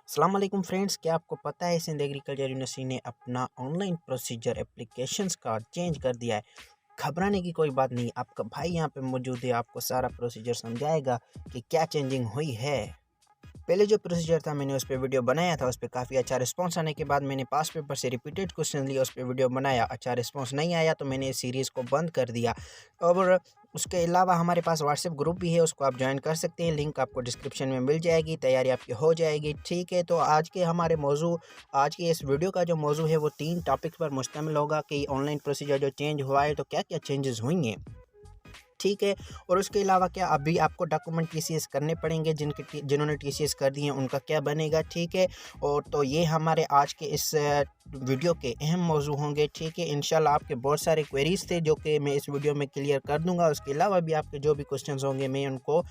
अस्सलाम वालेकुम फ्रेंड्स, क्या आपको पता है सिंध एग्रीकल्चर यूनिवर्सिटी ने अपना ऑनलाइन प्रोसीजर एप्लीकेशंस का चेंज कर दिया है। घबराने की कोई बात नहीं, आपका भाई यहाँ पे मौजूद है, आपको सारा प्रोसीजर समझाएगा कि क्या चेंजिंग हुई है। पहले जो प्रोसीजर था मैंने उस पर वीडियो बनाया था, उस पर काफ़ी अच्छा रिस्पांस आने के बाद मैंने पास पेपर से रिपीटेड क्वेश्चन लिया, उस पर वीडियो बनाया, अच्छा रिस्पांस नहीं आया तो मैंने इस सीरीज़ को बंद कर दिया। और उसके अलावा हमारे पास व्हाट्सएप ग्रुप भी है, उसको आप ज्वाइन कर सकते हैं, लिंक आपको डिस्क्रिप्शन में मिल जाएगी। तैयारी आपकी हो जाएगी, ठीक है। तो आज के इस वीडियो का जो मौजू है वो 3 टॉपिक्स पर मुश्तमिल होगा कि ऑनलाइन प्रोसीजर जो चेंज हुआ है तो क्या क्या चेंजेस हुई हैं, ठीक है। और उसके अलावा क्या अभी आपको डॉक्यूमेंट टीसीएस करने पड़ेंगे, जिन्होंने टीसीएस कर दिए हैं उनका क्या बनेगा, ठीक है। और तो ये हमारे आज के इस वीडियो के अहम मौजू होंगे, ठीक है। इंशाल्लाह आपके बहुत सारे क्वेरीज थे जो कि मैं इस वीडियो में क्लियर कर दूंगा। उसके अलावा भी आपके जो भी क्वेश्चंस होंगे मैं उनको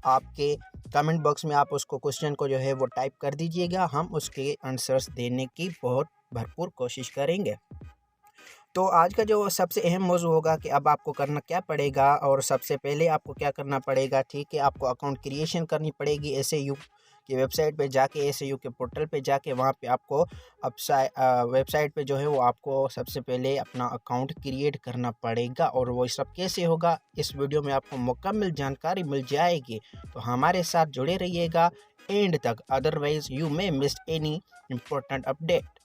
आपके कमेंट बॉक्स में आप उसको क्वेश्चन को जो है वो टाइप कर दीजिएगा, हम उसके आंसर्स देने की बहुत भरपूर कोशिश करेंगे। तो आज का जो सबसे अहम मौजू होगा कि अब आपको करना क्या पड़ेगा, और सबसे पहले आपको क्या करना पड़ेगा, ठीक है। आपको अकाउंट क्रिएशन करनी पड़ेगी एसएयू की वेबसाइट पे जाके, एसएयू के पोर्टल पे जाके, वहाँ पे आपको वेबसाइट पे जो है वो आपको सबसे पहले अपना अकाउंट क्रिएट करना पड़ेगा। और वो सब कैसे होगा इस वीडियो में आपको मुकम्मल जानकारी मिल जाएगी, तो हमारे साथ जुड़े रहिएगा एंड तक, otherwise you may miss any important update.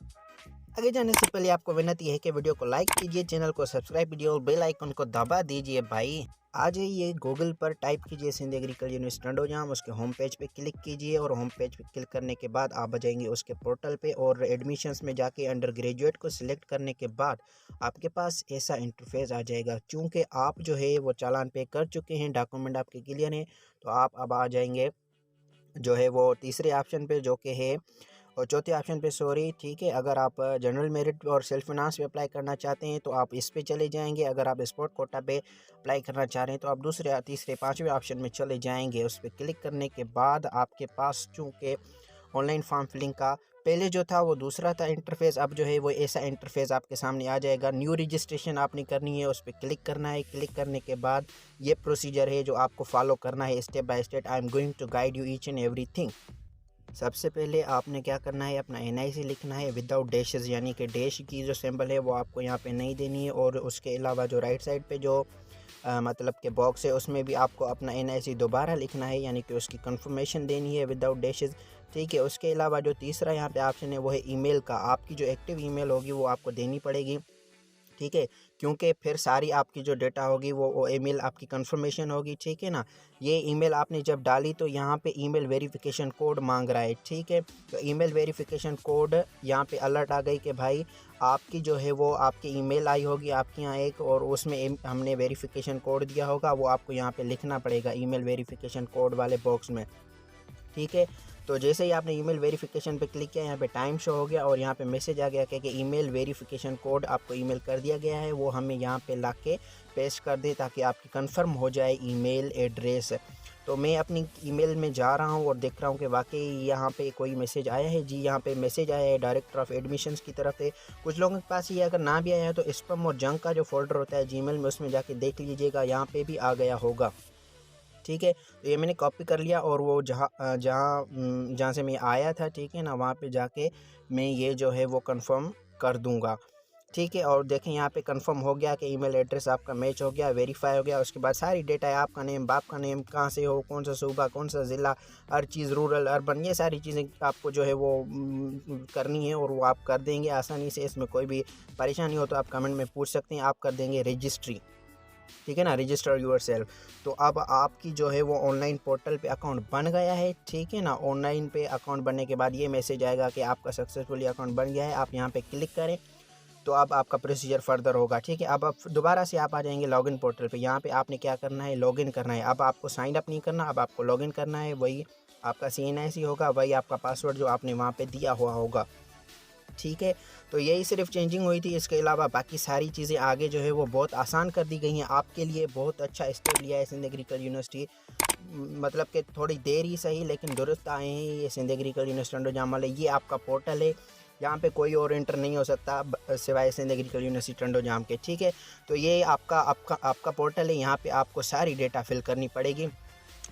आगे जाने से पहले आपको विनती है कि वीडियो को लाइक कीजिए, चैनल को सब्सक्राइब कीजिए और बेल आइकन को दबा दीजिए भाई। आ जाइए गूगल पर, टाइप कीजिए सिंध एग्रीकल्चर यूनिवर्सिटी टंडोजाम, उसके होम पेज पे क्लिक कीजिए और होम पेज पे क्लिक करने के बाद आप आ जाएंगे उसके पोर्टल पे, और एडमिशन्स में जाके अंडर ग्रेजुएट को सिलेक्ट करने के बाद आपके पास ऐसा इंटरफेस आ जाएगा। चूँकि आप जो है वो चालान पे कर चुके हैं, डॉक्यूमेंट आपके क्लियर हैं, तो आप अब आ जाएंगे जो है वो तीसरे ऑप्शन पे, जो कि है और चौथे ऑप्शन पे, सॉरी, ठीक है। अगर आप जनरल मेरिट और सेल्फ फाइनेंस पे अप्लाई करना चाहते हैं तो आप इस पे चले जाएंगे। अगर आप स्पोर्ट कोटा पे अप्लाई करना चाह रहे हैं तो आप दूसरे, तीसरे, पाँचवें ऑप्शन में चले जाएंगे। उस पर क्लिक करने के बाद आपके पास चूँकि ऑनलाइन फॉर्म फिलिंग का पहले जो था वो दूसरा था इंटरफेस, अब जो है वो ऐसा इंटरफेस आपके सामने आ जाएगा। न्यू रजिस्ट्रेशन आपने करनी है, उस पर क्लिक करना है। क्लिक करने के बाद ये प्रोसीजर है जो आपको फॉलो करना है step by step. I am going to guide you each and everything. सबसे पहले आपने क्या करना है, अपना एनआईसी लिखना है विदाउट डैशेस, यानी कि डैश की जो सिंबल है वो आपको यहाँ पे नहीं देनी है। और उसके अलावा जो राइट साइड पे जो मतलब के बॉक्स है उसमें भी आपको अपना एनआईसी दोबारा लिखना है, यानी कि उसकी कंफर्मेशन देनी है विदाउट डैशेस, ठीक है। उसके अलावा जो तीसरा यहाँ पे ऑप्शन है वो है ईमेल का, आपकी जो एक्टिव ईमेल होगी वो आपको देनी पड़ेगी, ठीक है। क्योंकि फिर सारी आपकी जो डेटा होगी वो ईमेल आपकी कंफर्मेशन होगी, ठीक है ना। ये ईमेल आपने जब डाली तो यहाँ पे ईमेल वेरिफिकेशन कोड मांग रहा है, ठीक है। तो ईमेल वेरिफिकेशन कोड यहाँ पे अलर्ट आ गई कि भाई आपकी जो है वो आपकी ईमेल आई होगी आपके यहाँ एक, और उसमें हमने वेरिफिकेशन कोड दिया होगा, वो आपको यहाँ पे लिखना पड़ेगा ईमेल वेरिफिकेशन कोड वाले बॉक्स में, ठीक है। तो जैसे ही आपने ईमेल वेरिफिकेशन पे क्लिक किया, यहाँ पे टाइम शो हो गया और यहाँ पे मैसेज आ गया कि ईमेल वेरिफिकेशन कोड आपको ईमेल कर दिया गया है, वो हमें यहाँ पे ला के पेस्ट कर दे ताकि आपकी कंफर्म हो जाए ईमेल एड्रेस। तो मैं अपनी ईमेल में जा रहा हूँ और देख रहा हूँ कि वाकई यहाँ पे कोई मैसेज आया है। जी यहाँ पे मैसेज आया है डायरेक्टर ऑफ एडमिशन्स की तरफ से। कुछ लोगों के पास ये अगर ना भी आया है तो स्पैम और जंक का जो फोल्डर होता है जीमेल में, उसमें जाके देख लीजिएगा, यहाँ पे भी आ गया होगा, ठीक है। तो ये मैंने कॉपी कर लिया और वो जहाँ से मैं आया था, ठीक है ना, वहाँ पे जाके मैं ये जो है वो कंफर्म कर दूँगा, ठीक है। और देखें यहाँ पे कंफर्म हो गया कि ईमेल एड्रेस आपका मैच हो गया, वेरीफाई हो गया। उसके बाद सारी डेटा है, आपका नेम, बाप का नेम, कहाँ से हो, कौन सा सूबा, कौन सा ज़िला, हर चीज़, रूरल, अर्बन, ये सारी चीज़ें आपको जो है वो करनी है और वो आप कर देंगे आसानी से। इसमें कोई भी परेशानी हो तो आप कमेंट में पूछ सकते हैं, आप कर देंगे रजिस्ट्री, ठीक है ना, रजिस्टर यूर सेल्फ। तो अब आपकी जो है वो ऑनलाइन पोर्टल पे अकाउंट बन गया है, ठीक है ना। ऑनलाइन पे अकाउंट बनने के बाद ये मैसेज आएगा कि आपका सक्सेसफुली अकाउंट बन गया है, आप यहाँ पे क्लिक करें तो अब आपका प्रोसीजर फर्दर होगा, ठीक है। अब आप दोबारा से आप आ जाएंगे लॉगिन पोर्टल पे। यहाँ पे आपने क्या करना है, लॉगिन करना है। अब आपको साइन अप नहीं करना, अब आपको लॉगिन करना है। वही आपका CNIC होगा, वही आपका पासवर्ड जो आपने वहाँ पे दिया हुआ होगा, ठीक है। तो यही सिर्फ चेंजिंग हुई थी, इसके अलावा बाकी सारी चीज़ें आगे जो है वो बहुत आसान कर दी गई हैं आपके लिए। बहुत अच्छा स्टेप लिया है सिंध एग्रीकल्चर यूनिवर्सिटी, मतलब कि थोड़ी देर ही सही लेकिन दुरुस्त आए हैं ये सिंध एग्रीकल्चर यूनिवर्सिटी टंडोजाम वाले। ये आपका पोर्टल है, यहाँ पे कोई और एंटर नहीं हो सकता सिवाय सिंध एग्रीकल्चर यूनिवर्सिटी टंडोजाम के, ठीक है। तो ये आपका आपका आपका पोर्टल है, यहाँ पे आपको सारी डेटा फिल करनी पड़ेगी।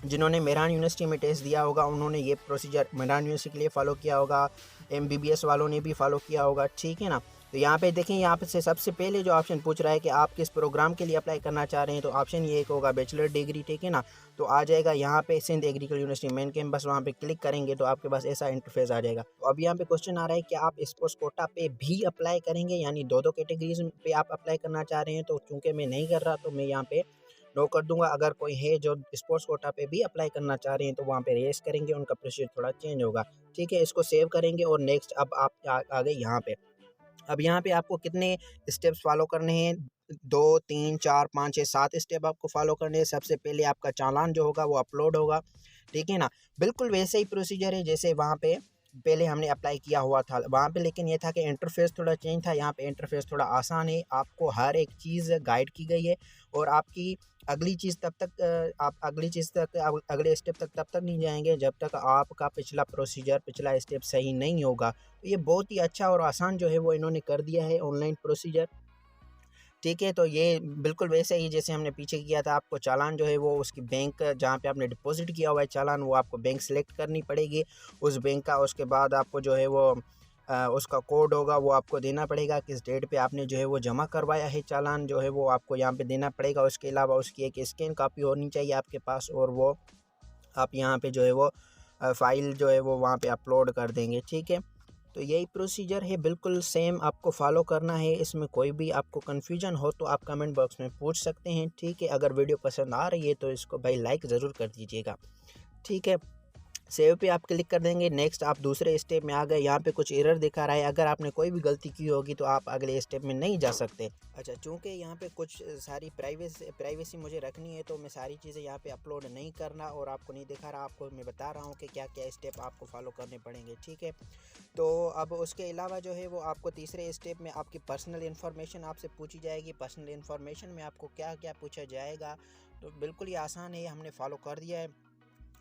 जिन्होंने मेहरान यूनिवर्सिटी में टेस्ट दिया होगा उन्होंने ये प्रोसीजर मेहरान यूनिवर्सिटी के लिए फ़ॉलो किया होगा, एमबीबीएस वालों ने भी फ़ॉलो किया होगा, ठीक है ना। तो यहाँ पे देखें, यहाँ पे से सबसे पहले जो ऑप्शन पूछ रहा है कि आप किस प्रोग्राम के लिए अप्लाई करना चाह रहे हैं, तो ऑप्शन ये एक होगा बैचलर डिग्री, ठीक है ना। तो आ जाएगा यहाँ पे Sindh agriculture university main campus, वहाँ पे क्लिक करेंगे तो आपके पास ऐसा इंटरफेस आ जाएगा। तो अब यहाँ पे क्वेश्चन आ रहा है कि आप स्पोर्ट्स कोटा पे भी अप्लाई करेंगे, यानी दो कैटेगरीज पे आप अप्लाई करना चाह रहे हैं। तो चूँकि मैं नहीं कर रहा तो मैं यहाँ पे नो कर दूंगा। अगर कोई है जो स्पोर्ट्स कोटा पे भी अप्लाई करना चाह रहे हैं तो वहाँ पे रेस करेंगे, उनका प्रोसीजर थोड़ा चेंज होगा, ठीक है। इसको सेव करेंगे और नेक्स्ट अब आप आ गए यहाँ पे। अब यहाँ पे आपको कितने स्टेप्स फॉलो करने हैं, 2 3 4 5 6 7 स्टेप आपको फॉलो करने हैं। सबसे पहले आपका चालान जो होगा वो अपलोड होगा, ठीक है ना। बिल्कुल वैसे ही प्रोसीजर है जैसे वहाँ पे पहले हमने अप्लाई किया हुआ था वहाँ पे, लेकिन ये था कि इंटरफेस थोड़ा चेंज था। यहाँ पे इंटरफेस थोड़ा आसान है, आपको हर एक चीज़ गाइड की गई है और आपकी अगली चीज़ तब तक आप अगली चीज़ तक अगले स्टेप तक तब तक नहीं जाएंगे जब तक आपका पिछला प्रोसीजर पिछला स्टेप सही नहीं होगा। तो ये बहुत ही अच्छा और आसान जो है वो इन्होंने कर दिया है ऑनलाइन प्रोसीजर, ठीक है। तो ये बिल्कुल वैसे ही जैसे हमने पीछे किया था। आपको चालान जो है वो उसकी बैंक जहाँ पे आपने डिपॉजिट किया हुआ है चालान, वो आपको बैंक सेलेक्ट करनी पड़ेगी उस बैंक का। उसके बाद आपको जो है वो उसका कोड होगा वो आपको देना पड़ेगा, किस डेट पे आपने जो है वो जमा करवाया है चालान जो है वो आपको यहाँ पे देना पड़ेगा। उसके अलावा उसकी एक स्कैन कॉपी होनी चाहिए आपके पास और वो आप यहाँ पे जो है वो फ़ाइल जो है वो वहाँ पे अपलोड कर देंगे, ठीक है। तो यही प्रोसीजर है, बिल्कुल सेम आपको फॉलो करना है। इसमें कोई भी आपको कन्फ्यूजन हो तो आप कमेंट बॉक्स में पूछ सकते हैं, ठीक है। अगर वीडियो पसंद आ रही है तो इसको भाई लाइक ज़रूर कर दीजिएगा, ठीक है। सेव पे आप क्लिक कर देंगे, नेक्स्ट आप दूसरे स्टेप में आ गए। यहाँ पे कुछ एरर दिखा रहा है, अगर आपने कोई भी गलती की होगी तो आप अगले स्टेप में नहीं जा सकते। अच्छा, चूँकि यहाँ पे कुछ सारी प्राइवेसी मुझे रखनी है तो मैं सारी चीज़ें यहाँ पे अपलोड नहीं करना और आपको नहीं दिखा रहा, आपको मैं बता रहा हूँ कि क्या क्या स्टेप आपको फॉलो करने पड़ेंगे, ठीक है। तो अब उसके अलावा जो है वो आपको तीसरे स्टेप में आपकी पर्सनल इन्फॉर्मेशन आपसे पूछी जाएगी। पर्सनल इन्फॉर्मेशन में आपको क्या क्या पूछा जाएगा, तो बिल्कुल ही आसान है, हमने फॉलो कर दिया है।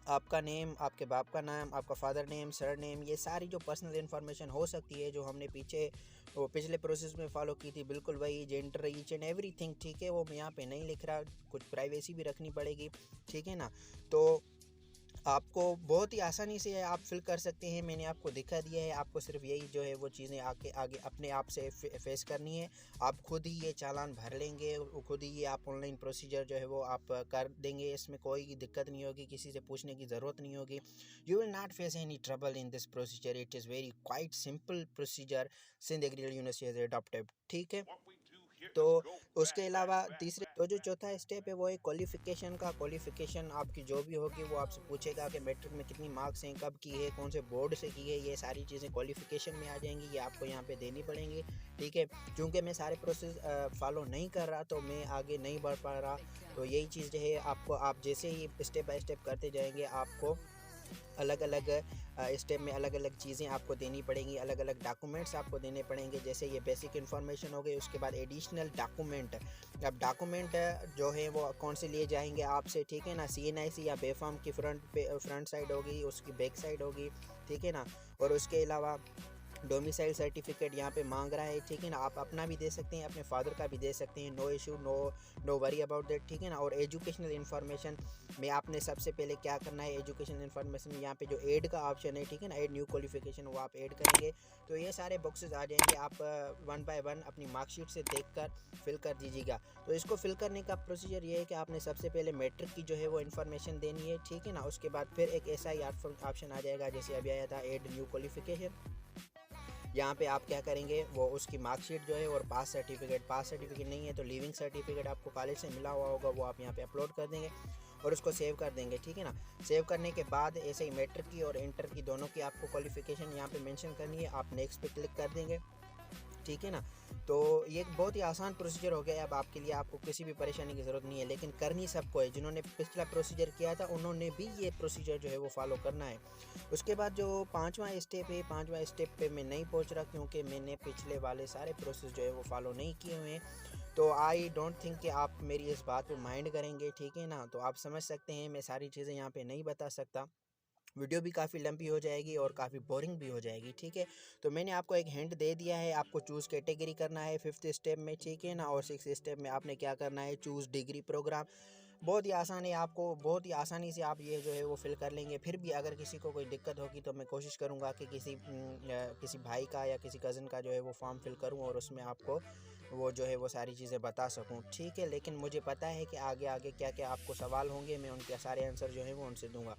आपका नेम, आपके बाप का नाम, आपका फादर नेम, सर नेम, ये सारी जो पर्सनल इन्फॉर्मेशन हो सकती है जो हमने पिछले प्रोसेस में फॉलो की थी, बिल्कुल वही जेंडर ईच एंड एवरीथिंग, ठीक है। वो मैं यहाँ पे नहीं लिख रहा, कुछ प्राइवेसी भी रखनी पड़ेगी, ठीक है ना। तो आपको बहुत ही आसानी से आप फिल कर सकते हैं, मैंने आपको दिखा दिया है। आपको सिर्फ यही जो है वो चीज़ें आगे आगे अपने आप से फेस करनी है। आप खुद ही ये चालान भर लेंगे, खुद ही ये आप ऑनलाइन प्रोसीजर जो है वो आप कर देंगे। इसमें कोई दिक्कत नहीं होगी, किसी से पूछने की ज़रूरत नहीं होगी। You will not face any trouble in this procedure, it is very quite simple procedure Sindh agriculture university has adopted, ठीक है। तो उसके अलावा तीसरे तो जो चौथा स्टेप है वो है क्वालिफ़िकेशन का। क्वालिफ़िकेशन आपकी जो भी होगी वो आपसे पूछेगा कि मैट्रिक में कितनी मार्क्स हैं, कब की है, कौन से बोर्ड से की है, ये सारी चीज़ें क्वालिफ़िकेशन में आ जाएंगी, ये आपको यहाँ पे देनी पड़ेंगी, ठीक है। क्योंकि मैं सारे प्रोसेस फॉलो नहीं कर रहा तो मैं आगे नहीं बढ़ पा रहा। तो यही चीज़ जो है आपको, आप जैसे ही स्टेप बाय स्टेप करते जाएंगे आपको अलग अलग स्टेप में अलग अलग चीज़ें आपको देनी पड़ेंगी, अलग अलग डॉक्यूमेंट्स आपको देने पड़ेंगे। जैसे ये बेसिक इन्फॉर्मेशन हो गई, उसके बाद एडिशनल डॉक्यूमेंट। अब डॉक्यूमेंट जो है वो कौन से लिए जाएंगे आपसे, ठीक है ना। CNIC या बेफाम की फ्रंट साइड होगी, उसकी बैक साइड होगी, ठीक है ना। और उसके अलावा डोमिसाइल सर्टिफिकेट यहाँ पे मांग रहा है, ठीक है ना। आप अपना भी दे सकते हैं, अपने फादर का भी दे सकते हैं, no issue, no worry about that, ठीक है ना। और एजुकेशनल इन्फॉर्मेशन में आपने सबसे पहले क्या करना है, एजुकेशनल इन्फॉर्मेशन में यहाँ पे जो ऐड का ऑप्शन है, ठीक है ना, ऐड न्यू क्वालिफिकेशन, वो आप ऐड करेंगे तो ये सारे बॉक्सेस आ जाएंगे। आप 1 बाय 1 अपनी मार्कशीट से देखकर फिल कर दीजिएगा। तो इसको फिल करने का प्रोसीजर ये है कि आपने सबसे पहले मैट्रिक की जो है वो इन्फॉर्मेशन देनी है, ठीक है ना। उसके बाद फिर एक ऐसा ही ऑप्शन आ जाएगा जैसे अभी आया था, ऐड न्यू क्वालिफिकेशन। यहाँ पे आप क्या करेंगे, वो उसकी मार्कशीट जो है और पास सर्टिफिकेट नहीं है तो लिविंग सर्टिफिकेट आपको कॉलेज से मिला हुआ होगा, वो आप यहाँ पे अपलोड कर देंगे और उसको सेव कर देंगे, ठीक है ना। सेव करने के बाद ऐसे ही मैट्रिक की और इंटर की दोनों की आपको क्वालिफिकेशन यहाँ पे मेंशन करनी है। आप नेक्स्ट पे क्लिक कर देंगे, ठीक है ना। तो ये एक बहुत ही आसान प्रोसीजर हो गया है अब आपके लिए, आपको किसी भी परेशानी की ज़रूरत नहीं है। लेकिन करनी सबको है, जिन्होंने पिछला प्रोसीजर किया था उन्होंने भी ये प्रोसीजर जो है वो फॉलो करना है। उसके बाद जो पांचवा स्टेप है, पांचवा स्टेप पे मैं नहीं पहुंच रहा क्योंकि मैंने पिछले वाले सारे प्रोसेस जो है वो फॉलो नहीं किए हुए हैं। तो आई डोंट थिंक कि आप मेरी इस बात को माइंड करेंगे, ठीक है ना। तो आप समझ सकते हैं मैं सारी चीज़ें यहाँ पे नहीं बता सकता, वीडियो भी काफ़ी लंबी हो जाएगी और काफ़ी बोरिंग भी हो जाएगी, ठीक है। तो मैंने आपको एक हिंट दे दिया है, आपको चूज़ कैटेगरी करना है 5th स्टेप में, ठीक है ना। और 6th स्टेप में आपने क्या करना है, चूज़ डिग्री प्रोग्राम। बहुत ही आसान है, आपको बहुत ही आसानी से आप ये जो है वो फिल कर लेंगे। फिर भी अगर किसी को कोई दिक्कत होगी तो मैं कोशिश करूँगा कि किसी भाई का या किसी कज़न का जो है वो फॉर्म फिल करूँ और उसमें आपको वो जो है वो सारी चीज़ें बता सकूँ, ठीक है। लेकिन मुझे पता है कि आगे आगे क्या क्या आपको सवाल होंगे, मैं उनके सारे आंसर जो है वो उनसे दूंगा।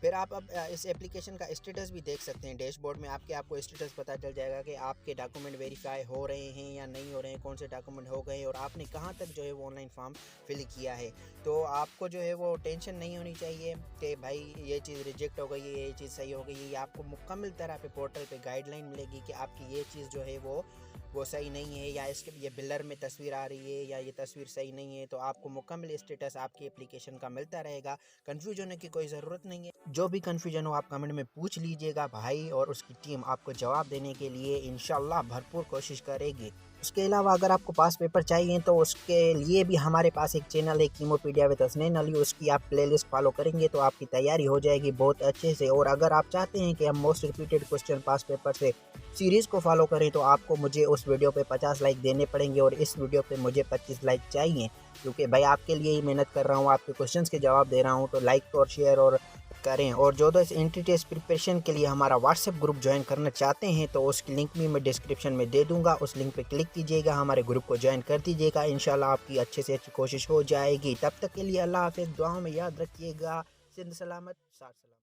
फिर आप अब इस एप्लीकेशन का स्टेटस भी देख सकते हैं। डैशबोर्ड में आपको स्टेटस पता चल जाएगा कि आपके डॉक्यूमेंट वेरीफाई हो रहे हैं या नहीं हो रहे हैं, कौन से डॉक्यूमेंट हो गए हैं और आपने कहाँ तक जो है वो ऑनलाइन फॉर्म फिल किया है। तो आपको जो है वो टेंशन नहीं होनी चाहिए कि भाई ये चीज़ रिजेक्ट हो गई है, ये चीज़ सही हो गई है। ये आपको मुकम्मल तरह पे पोर्टल पे गाइडलाइन मिलेगी कि आपकी ये चीज़ जो है वो सही नहीं है, या इसके ये बिलर में तस्वीर आ रही है या ये तस्वीर सही नहीं है। तो आपको मुकम्मल स्टेटस आपकी एप्लीकेशन का मिलता रहेगा। कंफ्यूज होने की कोई ज़रूरत नहीं है। जो भी कंफ्यूजन हो आप कमेंट में पूछ लीजिएगा, भाई और उसकी टीम आपको जवाब देने के लिए इंशाल्लाह भरपूर कोशिश करेगी। उसके अलावा अगर आपको पास पेपर चाहिए तो उसके लिए भी हमारे पास एक चैनल है कीमोपीडिया विद हसनैन अली, उसकी आप प्लेलिस्ट फॉलो करेंगे तो आपकी तैयारी हो जाएगी बहुत अच्छे से। और अगर आप चाहते हैं कि हम मोस्ट रिपीटेड क्वेश्चन पास पेपर से सीरीज़ को फॉलो करें तो आपको मुझे उस वीडियो पे 50 लाइक देने पड़ेंगे और इस वीडियो पे मुझे 25 लाइक चाहिए, क्योंकि भाई आपके लिए ही मेहनत कर रहा हूँ, आपके क्वेश्चंस के जवाब दे रहा हूँ। तो लाइक और शेयर और करें। और जो इस एंट्री टेस्ट प्रिपरेशन के लिए हमारा व्हाट्सएप ग्रुप ज्वाइन करना चाहते हैं तो उसकी लिंक भी मैं डिस्क्रिप्शन में दे दूंगा, उस लिंक पे क्लिक कीजिएगा, हमारे ग्रुप को ज्वाइन कर दीजिएगा। इंशाल्लाह आपकी अच्छे से अच्छी कोशिश हो जाएगी। तब तक के लिए अल्लाह हाफिज़, दुआओं में याद रखिएगा। सिंध सलामत, साथ सलामत।